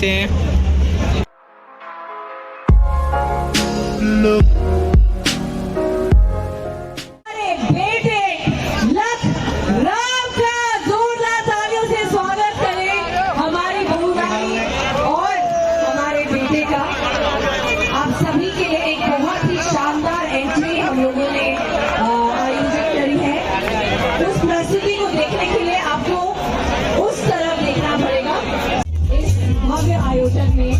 कैसे हैं। आयोजन में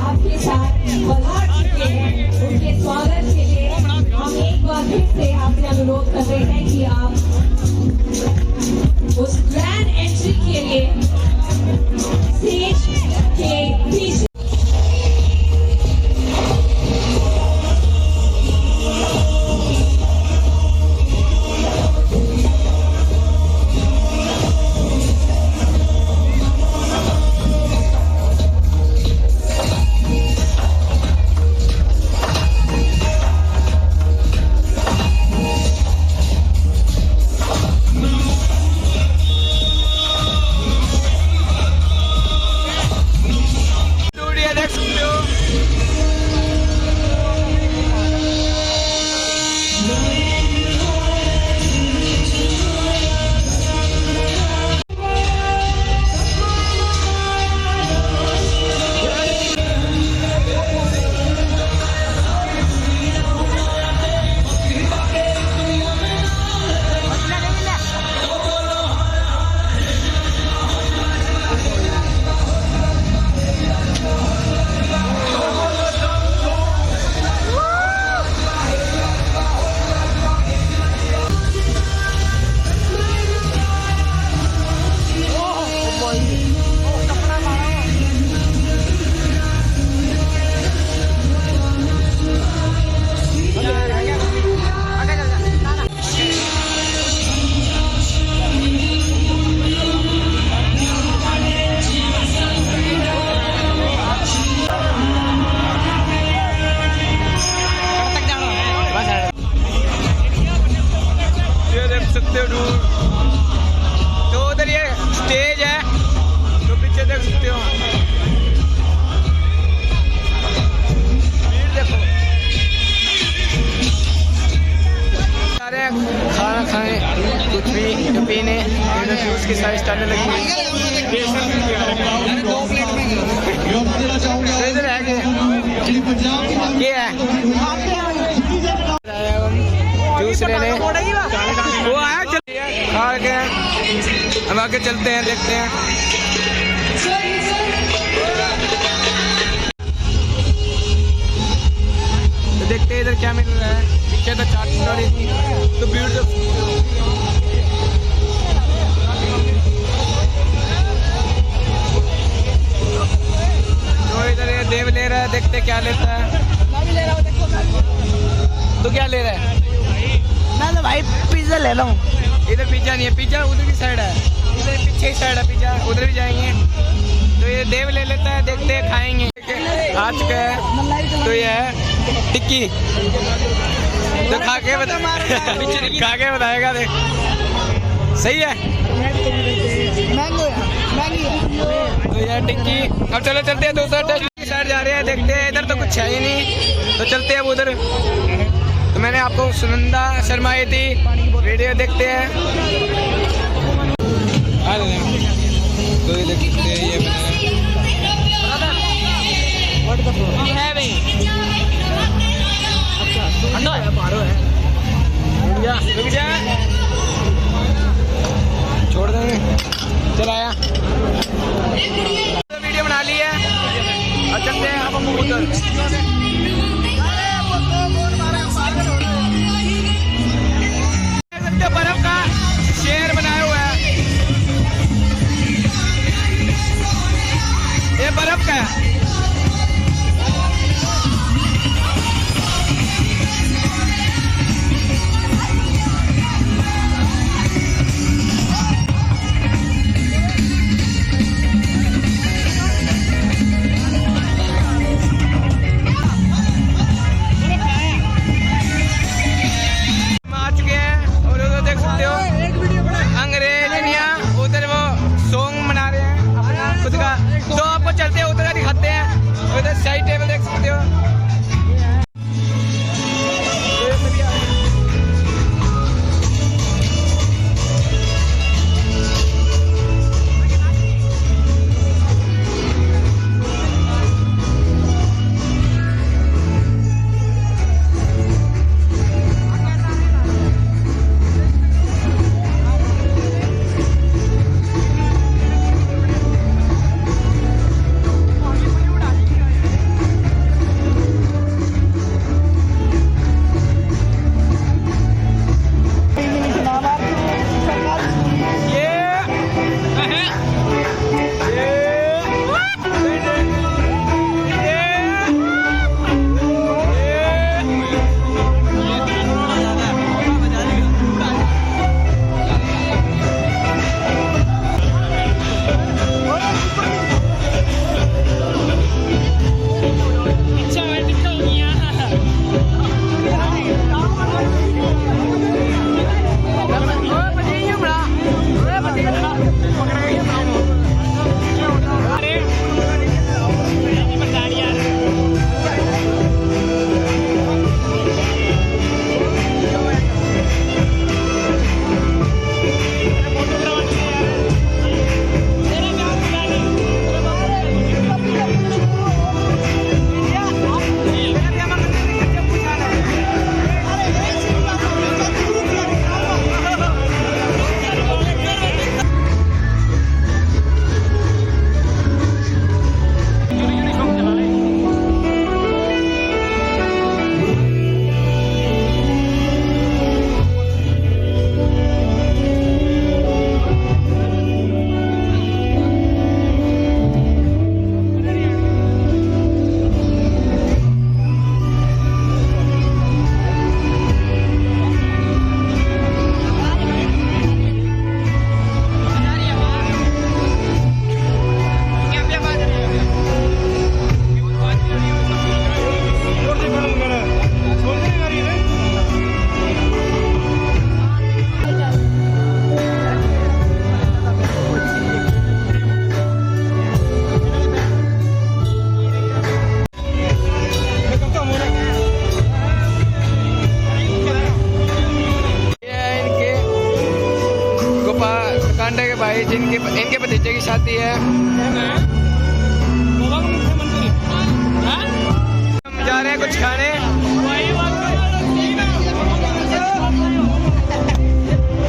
आपके साथ बधाई चुके हैं, उनके स्वागत के लिए हम एक बार फिर से आपसे अनुरोध कर रहे हैं कि आप उस ग्रैंड एंट्री के लिए स्टेज के पीछे सकते हो दूर, तो उधर ये स्टेज है, तो पीछे देख सकते हो। भीड़ देखो, सारे खाना खाएं, कुछ भी पीने, जूस की सारी स्टाइलें लगी हुई। इधर है ये है जूस लेने वो आया, खा के हम आगे चलते हैं, देखते हैं। तो देखते हैं इधर क्या मिल रहा है। पीछे तो चाट तो भीड़ तो इधर ये देव ले रहा है, देखते क्या लेता है। तो क्या ले रहा है? मैं तो भाई पिज्जा ले रहा हूँ। इधर पिज्जा नहीं है, पिज्जा उधर की साइड है, इधर पीछे ही साइड है पिज्जा, उधर भी जाएंगे। तो ये देव ले लेता है, देखते हैं खाएंगे। आज का तो ये है टिक्की, तो खा के बताएगा। देख सही है, तो ये टिक्की। अब चलो चलते हैं दूसरा टेस्ट साइड जा रहे हैं, देखते हैं। इधर तो कुछ है ही नहीं, तो चलते हैं उधर। तो मैंने आपको सुनंदा शर्माई थी, वीडियो देखते हैं। तो ये देखते हैं, ये छोड़ देंगे, चलाया वीडियो बना ली है और चलते हैं हम उधर। बर्फ का शेर बनाया हुआ है, ये बर्फ का है। इनके भतीजे की शादी है। हम जा रहे हैं कुछ खाने।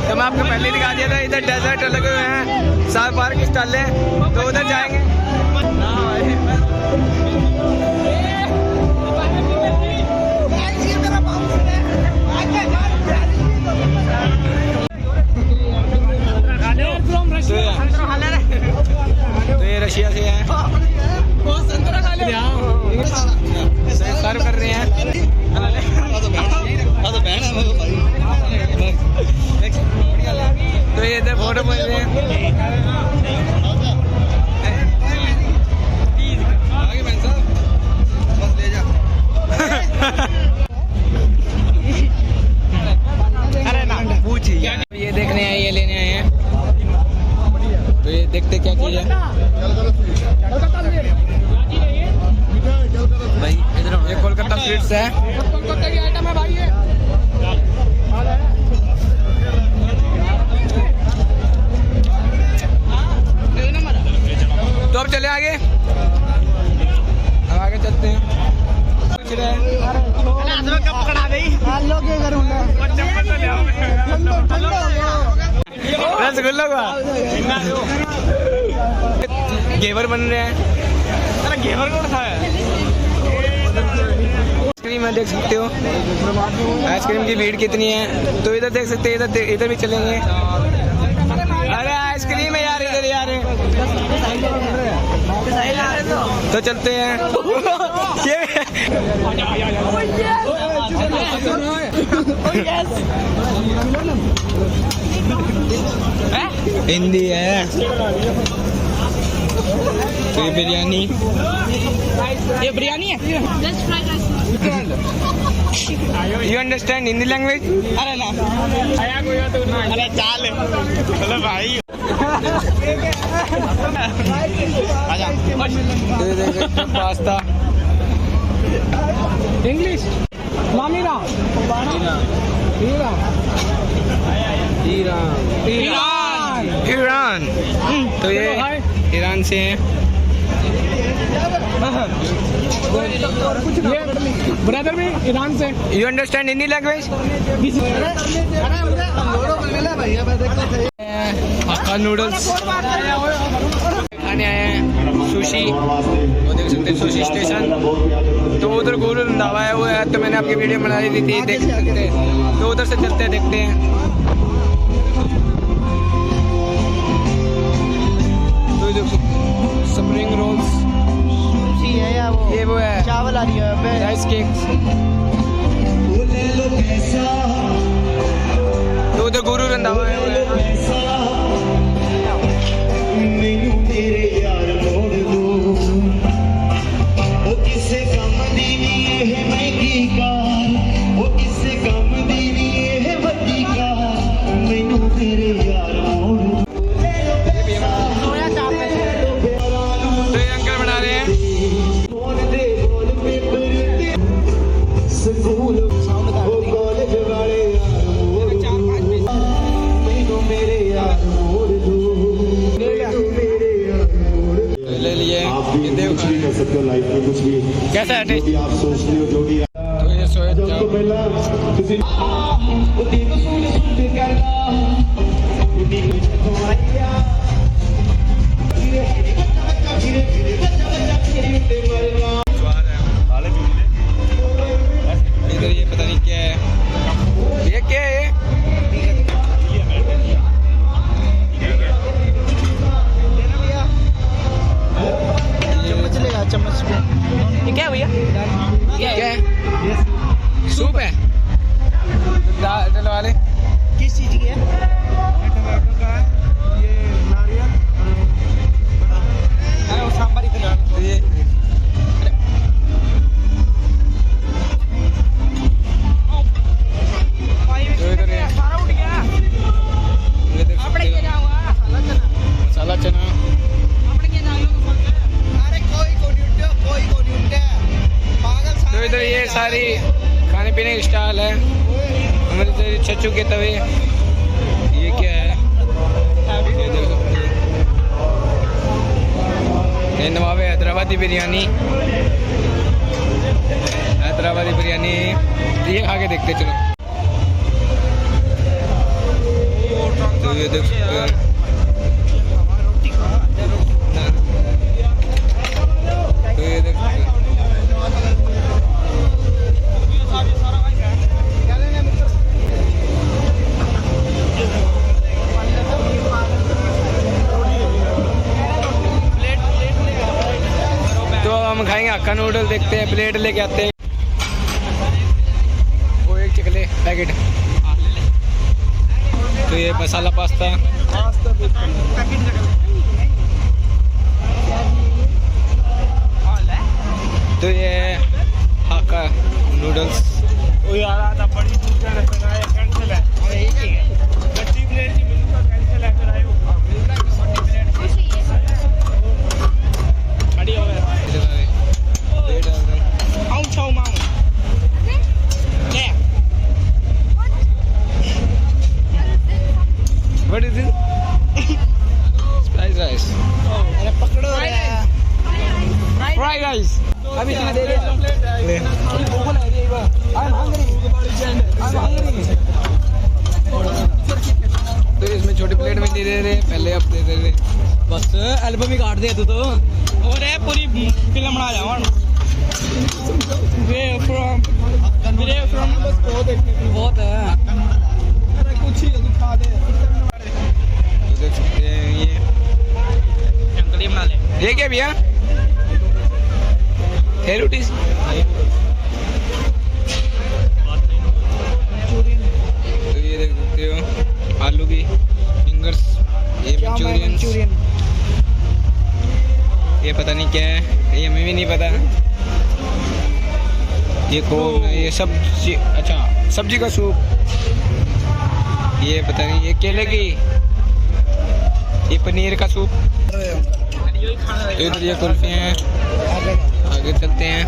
तो मैं आपको पहले दिखा दिया था, इधर डेजर्ट लगे हुए हैं, सार पार्क स्टॉल है, तो उधर जाएंगे। तो ये रशिया से है, सर्व कर रहे हैं। तो ये इधर फोटो बोल रहे हैं। ये देखने आए, ये लेने आए हैं। तो ये देखते क्या चीज है भाई। इधर ये कोलकाता स्वीट्स है। कोलकाता की आइटम है भाई ये। तो अब चले आगे, अब आगे चलते हैं। रसगुल्ला का घेवर बन रहे हैं। घेवर कौन सा है? आइसक्रीम है, देख सकते हो आइसक्रीम की भीड़ कितनी है। तो इधर देख सकते हैं, इधर भी चलेंगे। अरे आइसक्रीम है यार, इधर यार। तो चलते हैं। हिंदी है। तो ये बिरयानी, ये बिरयानी है। You understand Hindi language? अरे ना, अरे चाल भाई। Pasta English Iran Iran. तो ये ईरान से है। ब्रदर भी ईरान से। You understand Hindi language? Hakka noodles खाने आए हैं। सुशी, वो देख सकते हैं सुशी स्टेशन। तो उधर गुरु रंधावा है, वो है। तो मैंने आपकी वीडियो बना दी थी, देख सकते हैं। तो उधर से चलते हैं, देखते हैं। स्प्रिंग रोल्स है या वो है चावल आ रही है, राइस केक्स। तो उधर गुरु रंधावा है, वो लाइफ में कुछ भी कैसा है टेस्ट? आप सोच रहे हो जो भी तो ये सोया इधर ये पता नहीं क्या है, ये क्या है? चम्मच ये क्या है भैया? क्या है? सूप है। दाल वाले किस चीज की है? टमाटो का है, ये नारियल और वो सांबर इतना। ये सारा उठ गया। ये देख सकते हो मसाला चना। तो इधर ये सारी खाने पीने की स्टाइल है। हमारे इधर छच्चू के तवे, ये क्या है? ये देख सकते हैं। ये नवाब हैदराबादी बिरयानी, हैदराबादी बिरयानी ये खा के देखते चलो। तो ये देख सकते हैं, तो ये देख सकते हैं। तो हम खाएंगे हक्का नूडल, देखते हैं प्लेट लेके आते हैं। वो एक चिकले पैकेट, तो ये मसाला पास्ता, तो ये हक्का noodles. What is it? Spice rice. Fried rice. अभी तुम्हें दे दे। I'm hungry. तो इसमें छोटी प्लेट में दे रहे, पहले आप दे रहे। बस एल्बम ही काट दे तू तो, और है पूरी फिल्म बना जाओ। बहुत है। कुछ ही दिखा दे। तो देख सकते हैं ये जंगली बना ले। ये क्या भैया? है रोटी? तो ये देख सकते हो आलू की फिंगर्स, ये मंचूरियन, ये पता नहीं क्या है, ये हमें भी नहीं पता। ये कौन, ये सब्जी, अच्छा सब्जी का सूप, ये पता नहीं, ये केले की, ये पनीर का सूप। तो इधर ये कुल्फी हैं, आगे चलते हैं।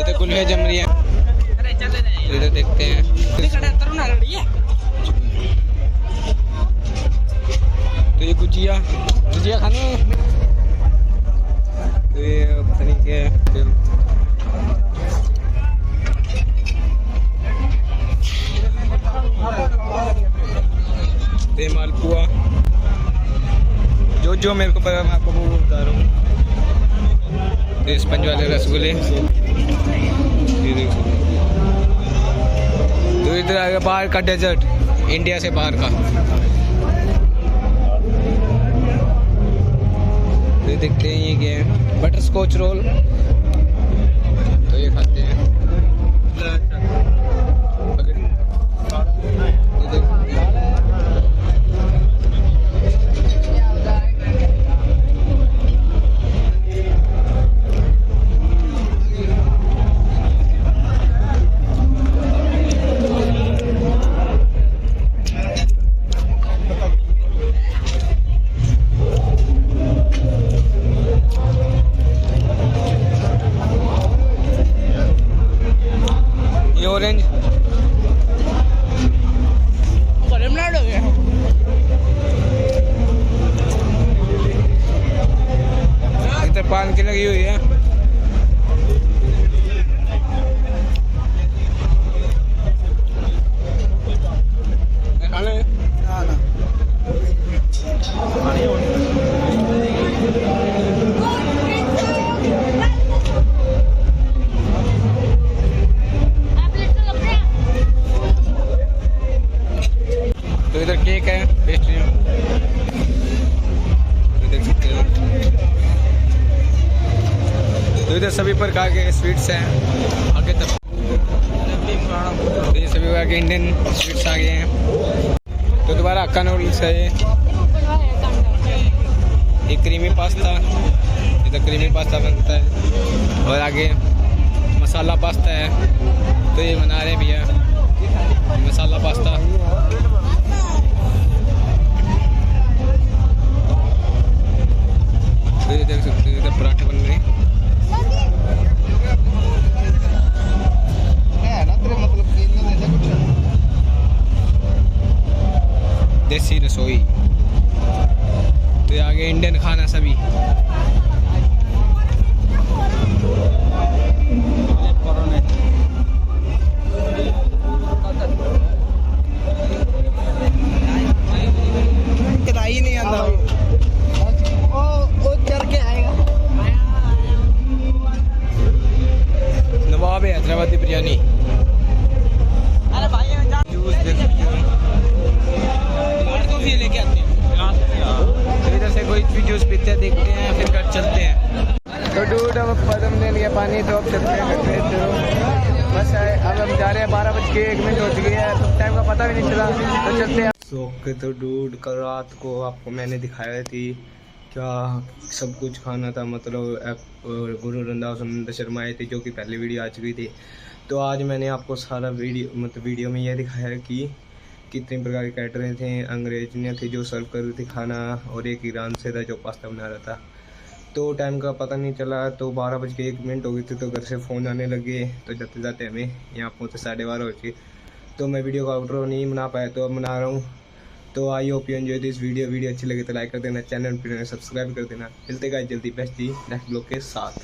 इधर कुल्फी जम रही है, इधर देखते हैं। तो ये गुजिया खानी है, तो ये पता नहीं क्या है। ये मालपुआ, जो मेरे को पता मैं आपको वो बता रहा हूँ। तो स्पंज वाले रसगुल्ले, तो इधर आ गया बाहर का डेजर्ट, इंडिया से बाहर का। तो देखते हैं ये क्या है, बटर स्कॉच रोल, तो ये खाते हैं। ऑरेंज इधर पान की लगी हुई है। तो इधर केक है, पेस्ट्री, तो देख सकते हो। तो इधर सभी प्रकार के स्वीट्स हैं आगे तक। तो ये सभी प्रकार के इंडियन स्वीट्स आ गए हैं। तो दोबारा हक्का नूडल्स है, ये क्रीमी पास्ता, इधर क्रीमी पास्ता बनता है, और आगे मसाला पास्ता है। तो ये बना रहे भैया मसाला पास्ता। तो ये देख सकते हो इधर पराठे बन रहे हैं। देसी रसोई। तो ये आगे इंडियन खाना सभी। ही नहीं आता वो चढ़ के आएगा। नवाब हैदराबादी बिरयानी। अरे भाई जूस देख सकते हो, कॉफी लेके आते हैं। इधर से कोई भी जूस पीते हैं, देखते हैं फिर घर चलते हैं। तो डूड अब पदम ले लिया पानी, तो अब चलते हैं घर पे। तो बस अब हम जा रहे हैं, 12:01 हो चुकी है, तो टाइम का पता भी नहीं चला, तो चलते हैं। ओके तो डूड कल रात को आपको मैंने दिखाया थी क्या सब कुछ खाना था, मतलब गुरु रंधावा सुनंदा शर्मा आए थे, जो कि पहले वीडियो आ चुकी थी। तो आज मैंने आपको सारा वीडियो में यह दिखाया कि कितने प्रकार के कैटरिंग थे, अंग्रेजियाँ थे जो सर्व कर रही थी खाना, और एक ईरान से था जो पास्ता बना रहा था। तो टाइम का पता नहीं चला, तो 12:01 हो गई थी, तो घर से फ़ोन आने लगे, तो जाते जाते हमें यहाँ पहुँचे 12:30 हो चुकी। तो मैं वीडियो का आउटरो नहीं बना पाया, तो अब बना रहा हूँ। तो I hope you enjoy this video अच्छी लगे तो लाइक कर देना, चैनल पर सब्सक्राइब कर देना। मिलते गाइस जल्दी बेस्ट जी नेक्स्ट ब्लॉग के साथ।